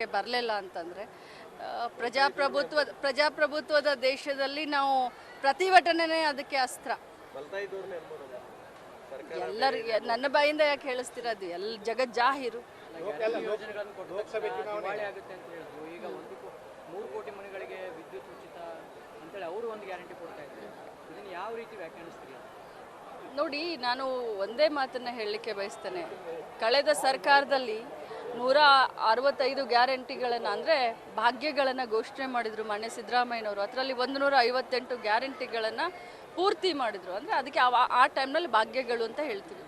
ಬರಲಿಲ್ಲ ಅಂತಂದರೆ ಪ್ರಜಾಪ್ರಭುತ್ವದ ದೇಶದಲ್ಲಿ ನಾವು ಪ್ರತಿಭಟನೆ ಅದಕ್ಕೆ ಅಸ್ತ್ರ. ಎಲ್ಲರಿಗೆ ನನ್ನ ಬಾಯಿಂದ ಯಾಕೆ ಹೇಳಿಸ್ತಿರೋದು? ಜಗತ್ ಜಾಹೀರು. ಈಗ 3 ಕೋಟಿ ಮನೆಗಳಿಗೆ ವಿದ್ಯುತ್ ಉಚಿತ ಅಂತೇಳಿ ಅವರು ಒಂದು ಗ್ಯಾರಂಟಿ ಕೊಡ್ತಾ ಇದ್ದಾರೆ. ಇದನ್ನು ಯಾವ ರೀತಿ ವ್ಯಾಖ್ಯಾನಿಸ್ತೀರಿ? ನೋಡಿ, ನಾನು ಒಂದೇ ಮಾತನ್ನು ಹೇಳಲಿಕ್ಕೆ ಬಯಸ್ತೇನೆ. ಕಳೆದ ಸರ್ಕಾರದಲ್ಲಿ 165 ಗ್ಯಾರಂಟಿಗಳನ್ನು ಅಂದರೆ ಭಾಗ್ಯಗಳನ್ನು ಘೋಷಣೆ ಮಾಡಿದರು ಮಾನ್ಯ ಸಿದ್ದರಾಮಯ್ಯನವರು. ಅದರಲ್ಲಿ 158 ಗ್ಯಾರಂಟಿಗಳನ್ನು ಪೂರ್ತಿ ಮಾಡಿದರು. ಅಂದರೆ ಅದಕ್ಕೆ ಆ ಟೈಮ್ನಲ್ಲಿ ಭಾಗ್ಯಗಳು ಅಂತ ಹೇಳ್ತೀವಿ.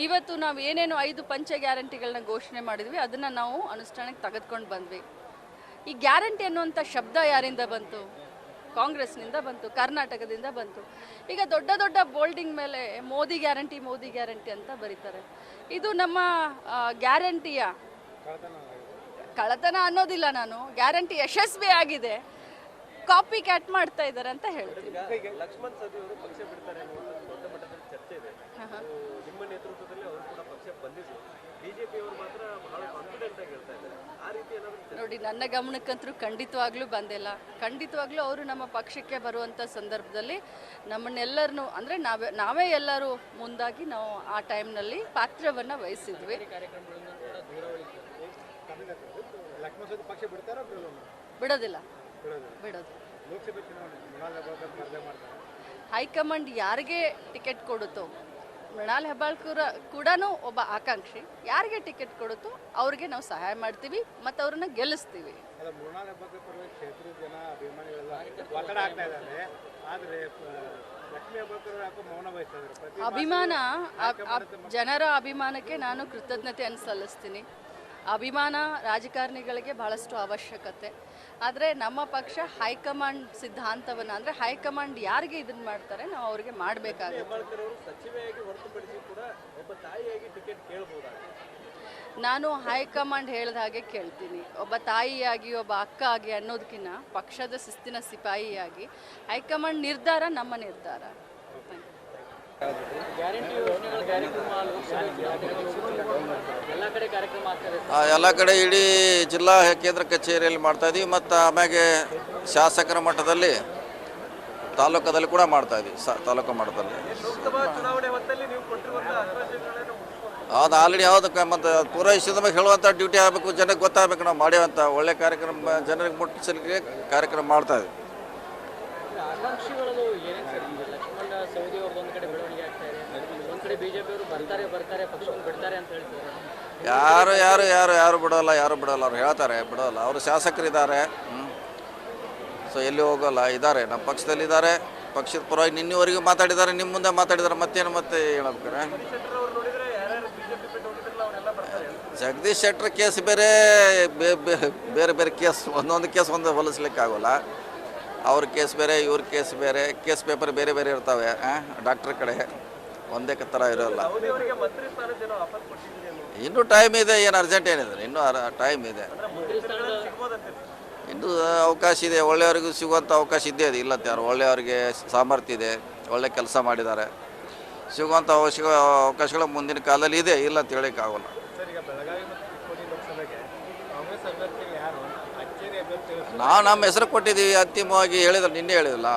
ಇವತ್ತು ನಾವು ಏನೇನು 5 ಪಂಚ ಗ್ಯಾರಂಟಿಗಳನ್ನ ಘೋಷಣೆ ಮಾಡಿದ್ವಿ ಅದನ್ನು ನಾವು ಅನುಷ್ಠಾನಕ್ಕೆ ತೆಗೆದುಕೊಂಡು ಬಂದ್ವಿ. ಈ ಗ್ಯಾರಂಟಿ ಅನ್ನುವಂಥ ಶಬ್ದ ಯಾರಿಂದ ಬಂತು? ಕಾಂಗ್ರೆಸ್ನಿಂದ ಬಂತು, ಕರ್ನಾಟಕದಿಂದ ಬಂತು. ಈಗ ದೊಡ್ಡ ದೊಡ್ಡ ಬೋಲ್ಡಿಂಗ್ ಮೇಲೆ ಮೋದಿ ಗ್ಯಾರಂಟಿ ಅಂತ ಬರೀತಾರೆ. ಇದು ನಮ್ಮ ಗ್ಯಾರಂಟಿಯ ಕಳತನ ಅನ್ನೋದಿಲ್ಲ. ನಾನು ಗ್ಯಾರಂಟಿ ಯಶಸ್ವಿ ಆಗಿದೆ, ಕಾಪಿ ಕ್ಯಾಟ್ ಮಾಡ್ತಾ ಇದ್ದಾರೆ ಅಂತ ಹೇಳ್ತೀನಿ. ಲಕ್ಷ್ಮಣ್ ಸವದಿ ಅವರು ಪಕ್ಷ ಬಿಡ್ತಾರೆ ಅನ್ನುವಂಥ ದೊಡ್ಡ ಮಟ್ಟದಲ್ಲಿ ಚರ್ಚೆ ಇದೆ. ನಿಮ್ಮ ನೇತೃತ್ವದಲ್ಲಿ ಅವರು ಕೂಡ ಪಕ್ಷ ಬಂದಿದ್ರು. ಬಿಜೆಪಿ ಅವರು ಮಾತ್ರ ಬಹಳ ಕಾನ್ಫಿಡೆಂಟ್ ಆಗಿ ಹೇಳ್ತಾ ಇದ್ದಾರೆ. ಆ ರೀತಿ ಏನಾದರೂ ನೋಡಿ, ನನ್ನ ಗಮನಕ್ಕಂತೂ ಖಂಡಿತವಾಗ್ಲೂ ಬಂದಿಲ್ಲ. ಖಂಡಿತವಾಗ್ಲೂ ಅವರು ನಮ್ಮ ಪಕ್ಷಕ್ಕೆ ಬರುವಂಥ ಸಂದರ್ಭದಲ್ಲಿ ನಮ್ಮನ್ನೆಲ್ಲರನ್ನೂ ಅಂದರೆ ನಾವೇ ಎಲ್ಲರೂ ಮುಂದಾಗಿ ನಾವು ಆ ಟೈಮ್ನಲ್ಲಿ ಪಾತ್ರವನ್ನು ವಹಿಸಿದ್ವಿ. ಬಿಡೋದಿಲ್ಲ. ಹೈಕಮಾಂಡ್ ಯಾರಿಗೆ ಟಿಕೆಟ್ ಕೊಡುತ್ತೋ, ಮೃಣಾಲ್ ಹೆಬ್ಬಾಳ್ಕರ್ ಕೂಡ ಒಬ್ಬ ಆಕಾಂಕ್ಷಿ, ಯಾರಿಗೆ ಟಿಕೆಟ್ ಕೊಡುತ್ತೋ ಅವ್ರಿಗೆ ನಾವು ಸಹಾಯ ಮಾಡ್ತೀವಿ ಮತ್ತು ಅವ್ರನ್ನ ಗೆಲ್ಲಿಸ್ತೀವಿ. ಅಭಿಮಾನ, ಜನರ ಅಭಿಮಾನಕ್ಕೆ ನಾನು ಕೃತಜ್ಞತೆಯನ್ನು ಸಲ್ಲಿಸ್ತೀನಿ. ಅಭಿಮಾನ ರಾಜಕಾರಣಿಗಳಿಗೆ ಬಹಳಷ್ಟು ಅವಶ್ಯಕತೆ. ಆದರೆ ನಮ್ಮ ಪಕ್ಷ ಹೈಕಮಾಂಡ್ ಸಿದ್ಧಾಂತವನ್ನು ಅಂದರೆ ಹೈಕಮಾಂಡ್ ಯಾರಿಗೆ ಇದನ್ನು ಮಾಡ್ತಾರೆ ನಾವು ಅವ್ರಿಗೆ ಮಾಡಬೇಕಾಗುತ್ತೆ. ನಾನು ಹೈಕಮಾಂಡ್ ಹೇಳಿದ ಹಾಗೆ ಕೇಳ್ತೀನಿ. ಒಬ್ಬ ತಾಯಿಯಾಗಿ, ಒಬ್ಬ ಅಕ್ಕ ಆಗಿ ಅನ್ನೋದಕ್ಕಿಂತ ಪಕ್ಷದ ಶಿಸ್ತಿನ ಸಿಪಾಯಿಯಾಗಿ ಹೈಕಮಾಂಡ್ ನಿರ್ಧಾರ ನಮ್ಮ ನಿರ್ಧಾರ. ಎಲ್ಲ ಕಡೆ ಇಡೀ ಜಿಲ್ಲಾ ಕೇಂದ್ರ ಕಚೇರಿಯಲ್ಲಿ ಮಾಡ್ತಾ ಇದ್ದೀವಿ. ಮತ್ತು ಆಮ್ಯಾಗೆ ಶಾಸಕರ ಮಟ್ಟದಲ್ಲಿ ತಾಲೂಕದಲ್ಲಿ ಕೂಡ ಮಾಡ್ತಾ ಇದ್ದೀವಿ. ತಾಲೂಕು ಮಟ್ಟದಲ್ಲಿ ಅದು ಆಲ್ರೆಡಿ ಯಾವುದಕ್ಕೆ ಮತ್ತು ಪೂರೈಸಿದ ಮೇಲೆ ಹೇಳುವಂಥ ಡ್ಯೂಟಿ ಆಗಬೇಕು, ಜನಕ್ಕೆ ಗೊತ್ತಾಗಬೇಕು ನಾವು ಮಾಡ್ಯಾವಂಥ ಒಳ್ಳೆ ಕಾರ್ಯಕ್ರಮ ಜನರಿಗೆ ಮುಟ್ಟಿಸಲಿಕ್ಕೆ ಕಾರ್ಯಕ್ರಮ ಮಾಡ್ತಾ ಇದ್ದೀವಿ. ಯಾರು ಬಿಡೋಲ್ಲ ಅವ್ರು ಹೇಳ್ತಾರೆ ಬಿಡೋಲ್ಲ. ಅವರು ಶಾಸಕರಿದ್ದಾರೆ, ಸೊ ಎಲ್ಲಿ ಹೋಗೋಲ್ಲ, ಇದ್ದಾರೆ ನಮ್ಮ ಪಕ್ಷದಲ್ಲಿ ಇದ್ದಾರೆ. ಪಕ್ಷದ ಪರವಾಗಿ ನಿನ್ನೆವರೆಗೂ ಮಾತಾಡಿದ್ದಾರೆ, ನಿಮ್ಮ ಮುಂದೆ ಮಾತಾಡಿದ್ದಾರೆ. ಮತ್ತೆ ಹೇಳಬೇಕಾರೆ ಜಗದೀಶ್ ಶೆಟ್ಟರ್ ಕೇಸ್ ಬೇರೆ ಬೇರೆ ಕೇಸ್, ಒಂದೊಂದು ಕೇಸ್ ಒಂದು ಹೋಲಿಸ್ಲಿಕ್ಕೆ ಆಗೋಲ್ಲ. ಅವ್ರ ಕೇಸ್ ಬೇರೆ, ಇವ್ರ ಕೇಸ್ ಬೇರೆ, ಕೇಸ್ ಪೇಪರ್ ಬೇರೆ ಇರ್ತವೆ. ಡಾಕ್ಟರ್ ಕಡೆ ಒಂದೇ ಥರ ಇರೋಲ್ಲ. ಇನ್ನೂ ಟೈಮ್ ಇದೆ, ಏನು ಅರ್ಜೆಂಟ್ ಏನಿದೆ, ಇನ್ನೂ ಟೈಮ್ ಇದೆ, ಇನ್ನೂ ಅವಕಾಶ ಇದೆ. ಒಳ್ಳೆಯವ್ರಿಗೂ ಸಿಗುವಂಥ ಅವಕಾಶ ಇದ್ದೇ ಇದೆ, ಇಲ್ಲ ಯಾರು ಒಳ್ಳೆಯವ್ರಿಗೆ ಸಾಮರ್ಥ್ಯ ಇದೆ, ಒಳ್ಳೆ ಕೆಲಸ ಮಾಡಿದ್ದಾರೆ, ಸಿಗುವಂಥ ಅವಕಾಶಗಳು ಮುಂದಿನ ಕಾಲದಲ್ಲಿ ಇದೆ, ಇಲ್ಲ ಅಂತ ಹೇಳೋಕ್ಕಾಗಲ್ಲ. ನಾವು ನಮ್ಮ ಹೆಸರು ಕೊಟ್ಟಿದ್ದೀವಿ, ಅಂತಿಮವಾಗಿ ಹೇಳಿದ್ರೆ ನಿನ್ನೆ ಹೇಳಿದಿಲ್ಲ,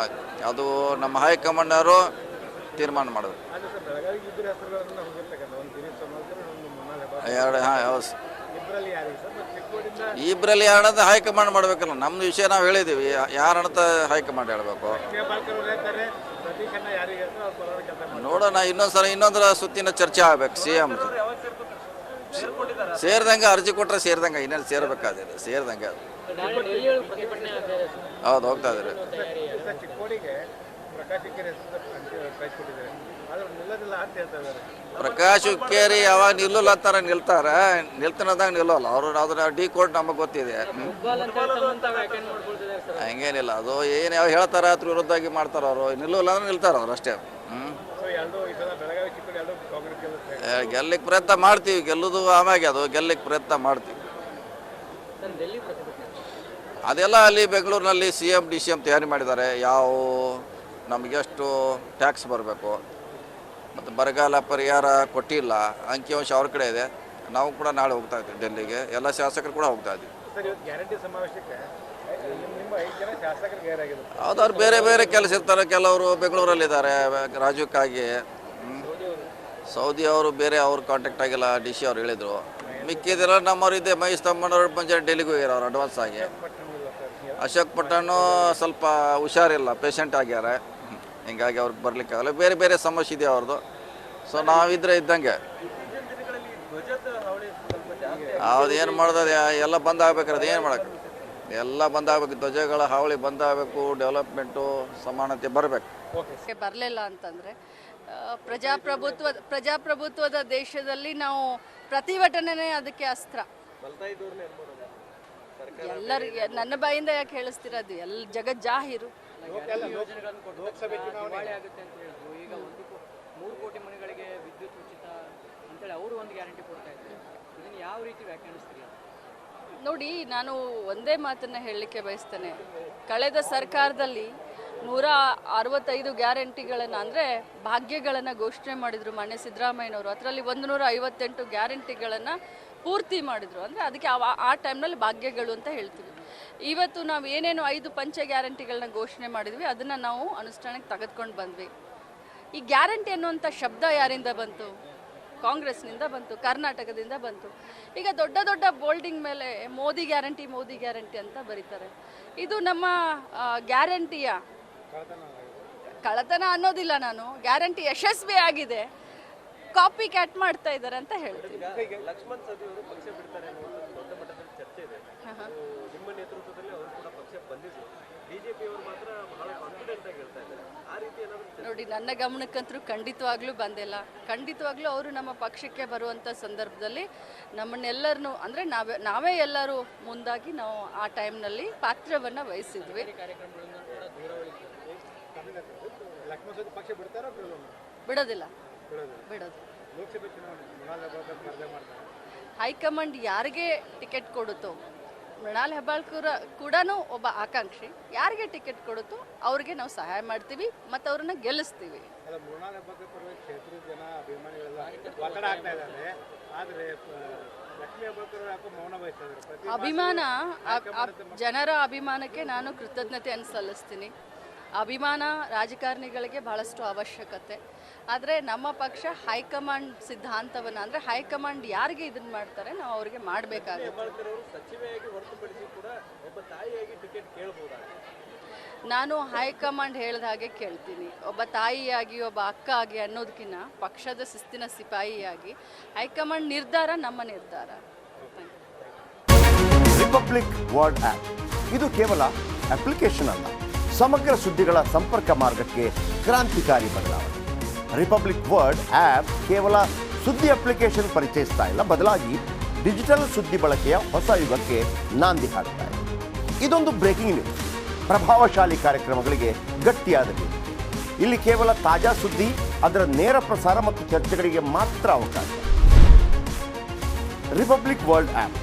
ಅದು ನಮ್ಮ ಹೈಕಮಾಂಡ್ನವರು ತೀರ್ಮಾನ ಮಾಡೋದು. ಇಬ್ಬರಲ್ಲಿ ಯಾರಂತ ಹೈಕಮಾಂಡ್ ಮಾಡಬೇಕಲ್ಲ. ನಮ್ಮದು ವಿಷಯ ನಾವು ಹೇಳಿದ್ದೀವಿ, ಯಾರಂತ ಹೈಕಮಾಂಡ್ ಹೇಳಬೇಕು. ನೋಡೋಣ, ಇನ್ನೊಂದರ ಸುತ್ತಿನ ಚರ್ಚೆ ಆಗಬೇಕು. CM ಸೇರಿದಂಗೆ ಅರ್ಜಿ ಕೊಟ್ಟರೆ ಸೇರಿದಂಗೆ, ಇನ್ನೇನು ಸೇರ್ಬೇಕಾದ್ರೆ ಸೇರಿದಂಗೆ ಅದು. ಹೌದು, ಹೋಗ್ತಾ ಇದ್ದಾರೆ. ಪ್ರಕಾಶ್ ಹುಕ್ಕೇರಿ ಯಾವಾಗ ನಿಲ್ಲಲ್ಲ ಅಂತಾರೆ, ನಿಲ್ತಾನದಾಗ ನಿಲ್ಲಲ್ಲ ಅವರು. ಅದನ್ನ ಡಿ ಕೋರ್ಟ್ ನಮಗೆ ಗೊತ್ತಿದೆ. ಹಂಗೇನಿಲ್ಲ, ಅದು ಏನು ಯಾವ ಹೇಳ್ತಾರೆ ಅದ್ರ ವಿರುದ್ಧವಾಗಿ ಮಾಡ್ತಾರೆ ಅವರು. ನಿಲ್ಲಲ್ಲ ಅಂದ್ರೆ ನಿಲ್ತಾರೆ ಅವ್ರು ಅಷ್ಟೇ. ಗೆಲ್ಲಕ್ಕೆ ಪ್ರಯತ್ನ ಮಾಡ್ತೀವಿ, ಗೆಲ್ಲೋದು ಆಮ್ಯಾಗೆ ಅದು ಗೆಲ್ಲಕ್ಕೆ ಪ್ರಯತ್ನ ಮಾಡ್ತೀವಿ. ಅದೆಲ್ಲ ಅಲ್ಲಿ ಬೆಂಗಳೂರಿನಲ್ಲಿ CM DCM ತಯಾರಿ ಮಾಡಿದ್ದಾರೆ. ಯಾವ ನಮಗೆಷ್ಟು ಟ್ಯಾಕ್ಸ್ ಬರಬೇಕು, ಮತ್ತು ಬರಗಾಲ ಪರಿಹಾರ ಕೊಟ್ಟಿಲ್ಲ, ಅಂಕಿಅಂಶ ಅವ್ರ ಕಡೆ ಇದೆ. ನಾವು ಕೂಡ ನಾಳೆ ಹೋಗ್ತಾ ಇದ್ದೀವಿ ಡೆಲ್ಲಿಗೆ, ಎಲ್ಲ ಶಾಸಕರು ಕೂಡ ಹೋಗ್ತಾ ಇದ್ದೀವಿ. ಸರ್ ಇವತ್ತು ಗ್ಯಾರಂಟಿ ಸಮಾವೇಶಕ್ಕೆ ನಿಮ್ಮ 5 ಜನ ಶಾಸಕರು ಗೈರಾಗಿದ್ರು. ಅವ್ರು ಬೇರೆ ಬೇರೆ ಕೆಲಸ ಇರ್ತಾರೆ. ಕೆಲವರು ಬೆಂಗಳೂರಲ್ಲಿದ್ದಾರೆ ರಾಜ್ಯಕ್ಕಾಗಿ. ಸೌದಿ ಅವರು ಬೇರೆ ಅವ್ರು ಕಾಂಟ್ಯಾಕ್ಟ್ ಆಗಿಲ್ಲ, ಡಿ ಸಿ ಅವ್ರು ಹೇಳಿದರು. ಮಿಕ್ಕಿದೆಲ್ಲ ನಮ್ಮವ್ರು ಇದೆ. ಮಹೇಶ್ ತಮ್ಮಣ್ಣವ್ರು ಪಂಚಾಯತ್ ಡೆಲ್ಲಿಗೆ ಹೋಗ್ಯಾರ ಅವ್ರು ಅಡ್ವಾನ್ಸ್ ಆಗಿ. ಅಶೋಕ್ ಪಟ್ಟಣ ಸ್ವಲ್ಪ ಹುಷಾರಿಲ್ಲ, ಪೇಷಂಟ್ ಆಗ್ಯಾರ. ಹಿಂಗಾಗಿ ಅವ್ರಿಗೆ ಬರ್ಲಿಕ್ಕೆ ಆಗಲ್ಲ. ಬೇರೆ ಬೇರೆ ಸಮಸ್ಯೆ ಇದೆ ಅವ್ರದ್ದು. ಸೊ ನಾವಿದ್ರೆ ಇದ್ದಂಗೆ ಅವ್ದು ಏನು ಮಾಡೋದು, ಎಲ್ಲ ಬಂದ್ ಆಗ್ಬೇಕಾರೆ ಅದು ಏನು ಮಾಡೋಕ್ಕೆ, ಎಲ್ಲ ಬಂದಾಗಬೇಕು. ಧ್ವಜಗಳ ಹಾವಳಿ ಬಂದಾಗಬೇಕು. ಡೆವಲಪ್ಮೆಂಟು ಸಮಾನತೆ ಬರಬೇಕು. ಬರಲಿಲ್ಲ ಅಂತಂದರೆ ಪ್ರಜಾಪ್ರಭುತ್ವದ ದೇಶದಲ್ಲಿ ನಾವು ಪ್ರತಿಭಟನೆ ಅದಕ್ಕೆ ಅಸ್ತ್ರ. ಎಲ್ಲರಿಗೆ ನನ್ನ ಬಾಯಿಂದ ಯಾಕೆ ಹೇಳಿಸ್ತಿರೋದು, ಜಗಜ್ಜಾಹೀರು. ಯೋಜನೆಗಳನ್ನು ಕೊಟ್ಟು ದಿವಾಳಿ ಆಗುತ್ತೆ ಅಂತ ಹೇಳಿದ್ರು. ಈಗ 3 ಕೋಟಿ ಮನೆಗಳಿಗೆ ವಿದ್ಯುತ್ ಉಚಿತ ಅಂತೇಳಿ ಅವರು ಒಂದು ಗ್ಯಾರಂಟಿ ಕೊಡ್ತಾ ಇದ್ದಾರೆ. ಇದನ್ನು ಯಾವ ರೀತಿ ವ್ಯಾಖ್ಯಾನಿಸ್ತೀರಿ? ನೋಡಿ, ನಾನು ಒಂದೇ ಮಾತನ್ನು ಹೇಳಲಿಕ್ಕೆ ಬಯಸ್ತೇನೆ. ಕಳೆದ ಸರ್ಕಾರದಲ್ಲಿ 165 ಗ್ಯಾರಂಟಿಗಳನ್ನು ಅಂದರೆ ಭಾಗ್ಯಗಳನ್ನು ಘೋಷಣೆ ಮಾಡಿದರು ಮಾನ್ಯ ಸಿದ್ದರಾಮಯ್ಯನವರು. ಅದರಲ್ಲಿ 158 ಗ್ಯಾರಂಟಿಗಳನ್ನು ಪೂರ್ತಿ ಮಾಡಿದರು. ಅಂದರೆ ಅದಕ್ಕೆ ಆ ಟೈಮ್ನಲ್ಲಿ ಭಾಗ್ಯಗಳು ಅಂತ ಹೇಳ್ತೀವಿ. ಇವತ್ತು ನಾವು ಏನೇನು 5 ಪಂಚ ಗ್ಯಾರಂಟಿಗಳನ್ನ ಘೋಷಣೆ ಮಾಡಿದ್ವಿ ಅದನ್ನು ನಾವು ಅನುಷ್ಠಾನಕ್ಕೆ ತೆಗೆದುಕೊಂಡು ಬಂದ್ವಿ. ಈ ಗ್ಯಾರಂಟಿ ಅನ್ನುವಂಥ ಶಬ್ದ ಯಾರಿಂದ ಬಂತು? ಕಾಂಗ್ರೆಸ್ನಿಂದ ಬಂತು, ಕರ್ನಾಟಕದಿಂದ ಬಂತು. ಈಗ ದೊಡ್ಡ ದೊಡ್ಡ ಬೋಲ್ಡಿಂಗ್ ಮೇಲೆ ಮೋದಿ ಗ್ಯಾರಂಟಿ ಅಂತ ಬರೀತಾರೆ. ಇದು ನಮ್ಮ ಗ್ಯಾರಂಟಿಯ ಕಳತನ ಅನ್ನೋದಿಲ್ಲ. ನಾನು ಗ್ಯಾರಂಟಿ ಯಶಸ್ವಿ ಆಗಿದೆ, ಕಾಪಿ ಕ್ಯಾಟ್ ಮಾಡ್ತಾ ಇದ್ದಾರೆ ಅಂತ ಹೇಳ್ತೀನಿ. ಲಕ್ಷ್ಮಣ್ ಸವದಿ ಅವರು ಪಕ್ಷ ಬಿಡ್ತಾರೆ ಅನ್ನುವಂಥ ದೊಡ್ಡ ಮಟ್ಟದಲ್ಲಿ ಚರ್ಚೆ ಇದೆ. ನಿಮ್ಮ ನೇತೃತ್ವದಲ್ಲಿ ಅವರು ಕೂಡ ಪಕ್ಷ ಬಂದಿದ್ರು. ಬಿಜೆಪಿ ಅವರು ಮಾತ್ರ ಬಹಳ ಕಾನ್ಫಿಡೆಂಟ್ ಆಗಿ ಹೇಳ್ತಾ ಇದ್ದಾರೆ. ಆ ರೀತಿ ಏನಾದರೂ ನೋಡಿ, ನನ್ನ ಗಮನಕ್ಕಂತರೂ ಖಂಡಿತವಾಗ್ಲೂ ಬಂದಿಲ್ಲ. ಖಂಡಿತವಾಗ್ಲೂ ಅವರು ನಮ್ಮ ಪಕ್ಷಕ್ಕೆ ಬರುವಂಥ ಸಂದರ್ಭದಲ್ಲಿ ನಮ್ಮನ್ನೆಲ್ಲರನ್ನೂ ಅಂದರೆ ನಾವೇ ಎಲ್ಲರೂ ಮುಂದಾಗಿ ನಾವು ಆ ಟೈಮ್ನಲ್ಲಿ ಪಾತ್ರವನ್ನು ವಹಿಸಿದ್ವಿ. ಬಿಡೋದಿಲ್ಲ. ಹೈಕಮಾಂಡ್ ಯಾರಿಗೆ ಟಿಕೆಟ್ ಕೊಡುತ್ತೋ, ಮೃಣಾಲ್ ಹೆಬ್ಬಾಳ್ಕರ್ ಕೂಡ ಒಬ್ಬ ಆಕಾಂಕ್ಷಿ, ಯಾರಿಗೆ ಟಿಕೆಟ್ ಕೊಡುತ್ತೋ ಅವ್ರಿಗೆ ನಾವು ಸಹಾಯ ಮಾಡ್ತೀವಿ ಮತ್ತು ಅವ್ರನ್ನ ಗೆಲ್ಲಿಸ್ತೀವಿ. ಅಭಿಮಾನ, ಜನರ ಅಭಿಮಾನಕ್ಕೆ ನಾನು ಕೃತಜ್ಞತೆಯನ್ನು ಸಲ್ಲಿಸ್ತೀನಿ. ಅಭಿಮಾನ ರಾಜಕಾರಣಿಗಳಿಗೆ ಬಹಳಷ್ಟು ಅವಶ್ಯಕತೆ. ಆದರೆ ನಮ್ಮ ಪಕ್ಷ ಹೈಕಮಾಂಡ್ ಸಿದ್ಧಾಂತವನ್ನು ಅಂದರೆ ಹೈಕಮಾಂಡ್ ಯಾರಿಗೆ ಇದನ್ನು ಮಾಡ್ತಾರೆ ನಾವು ಅವ್ರಿಗೆ ಮಾಡಬೇಕಾಗುತ್ತೆ. ನಾನು ಹೈಕಮಾಂಡ್ ಹೇಳಿದ ಹಾಗೆ ಕೇಳ್ತೀನಿ. ಒಬ್ಬ ತಾಯಿಯಾಗಿ, ಒಬ್ಬ ಅಕ್ಕ ಆಗಿ ಅನ್ನೋದಕ್ಕಿಂತ ಪಕ್ಷದ ಶಿಸ್ತಿನ ಸಿಪಾಯಿಯಾಗಿ ಹೈಕಮಾಂಡ್ ನಿರ್ಧಾರ ನಮ್ಮ ನಿರ್ಧಾರ. ರಿಪಬ್ಲಿಕ್ ವರ್ಲ್ಡ್ ಆ್ಯಪ್ ಇದು ಕೇವಲ ಅಪ್ಲಿಕೇಶನ್ ಅಲ್ಲ, ಸಮಗ್ರ ಸುದ್ದಿಗಳ ಸಂಪರ್ಕ ಮಾರ್ಗಕ್ಕೆ ಕ್ರಾಂತಿಕಾರಿ ಬದಲಾವಣೆ. ರಿಪಬ್ಲಿಕ್ ವರ್ಲ್ಡ್ ಆ್ಯಪ್ ಕೇವಲ ಸುದ್ದಿ ಅಪ್ಲಿಕೇಶನ್ ಪರಿಚಯಿಸ್ತಾ ಇಲ್ಲ, ಬದಲಾಗಿ ಡಿಜಿಟಲ್ ಸುದ್ದಿ ಬಳಕೆಯ ಹೊಸ ಯುಗಕ್ಕೆ ನಾಂದಿ ಹಾಡ್ತಾ ಇದೆ. ಇದೊಂದು ಬ್ರೇಕಿಂಗ್ ನ್ಯೂಸ್, ಪ್ರಭಾವಶಾಲಿ ಕಾರ್ಯಕ್ರಮಗಳಿಗೆ ಗಟ್ಟಿಯಾದ ನ್ಯೂಸ್. ಇಲ್ಲಿ ಕೇವಲ ತಾಜಾ ಸುದ್ದಿ, ಅದರ ನೇರ ಪ್ರಸಾರ ಮತ್ತು ಚರ್ಚೆಗಳಿಗೆ ಮಾತ್ರ ಅವಕಾಶ. ರಿಪಬ್ಲಿಕ್ ವರ್ಲ್ಡ್ ಆ್ಯಪ್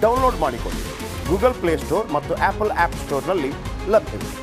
ಡೌನ್ಲೋಡ್ ಮಾಡಿಕೊಳ್ಳಿ. ಗೂಗಲ್ ಪ್ಲೇಸ್ಟೋರ್ ಮತ್ತು ಆಪಲ್ ಆ್ಯಪ್ ಸ್ಟೋರ್ನಲ್ಲಿ ಲಭ್ಯವಿದೆ.